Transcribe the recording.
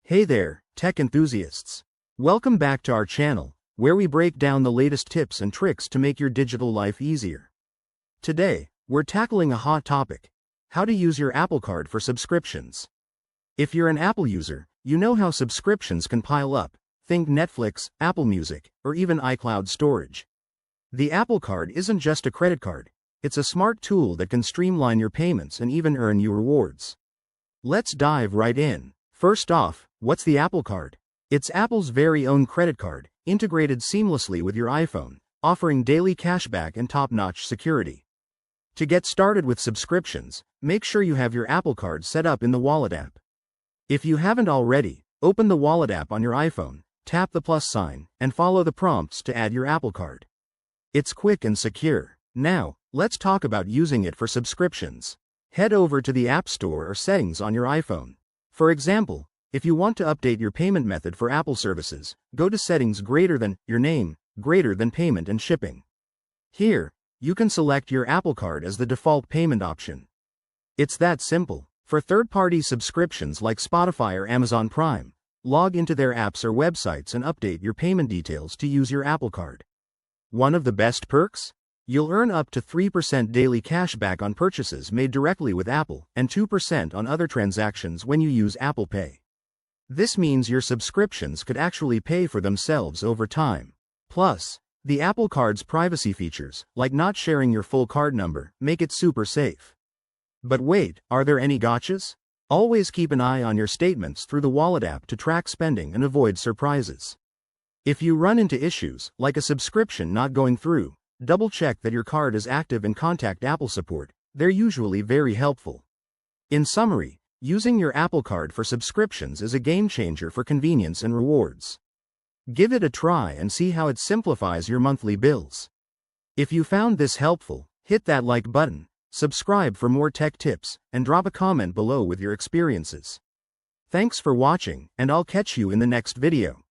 Hey there, tech enthusiasts. Welcome back to our channel, where we break down the latest tips and tricks to make your digital life easier. Today, we're tackling a hot topic: how to use your Apple Card for subscriptions. If you're an Apple user, you know how subscriptions can pile up. Think Netflix, Apple Music, or even iCloud storage. The Apple Card isn't just a credit card, it's a smart tool that can streamline your payments and even earn you rewards. Let's dive right in. First off, what's the Apple Card? It's Apple's very own credit card, integrated seamlessly with your iPhone, offering daily cashback and top-notch security. To get started with subscriptions, make sure you have your Apple Card set up in the Wallet app. If you haven't already, open the Wallet app on your iPhone, tap the plus sign, and follow the prompts to add your Apple Card. It's quick and secure. Now, let's talk about using it for subscriptions. Head over to the App Store or Settings on your iPhone. For example, if you want to update your payment method for Apple services, go to Settings greater than your name, greater than Payment and Shipping. Here, you can select your Apple Card as the default payment option. It's that simple. For third-party subscriptions like Spotify or Amazon Prime, log into their apps or websites and update your payment details to use your Apple Card. One of the best perks? You'll earn up to 3% daily cashback on purchases made directly with Apple and 2% on other transactions when you use Apple Pay. This means your subscriptions could actually pay for themselves over time. Plus, the Apple Card's privacy features, like not sharing your full card number, make it super safe. But wait, are there any gotchas? Always keep an eye on your statements through the Wallet app to track spending and avoid surprises. If you run into issues, like a subscription not going through, double-check that your card is active and contact Apple support. They're usually very helpful. In summary, using your Apple Card for subscriptions is a game-changer for convenience and rewards. Give it a try and see how it simplifies your monthly bills. If you found this helpful, hit that like button, subscribe for more tech tips, and drop a comment below with your experiences. Thanks for watching, and I'll catch you in the next video.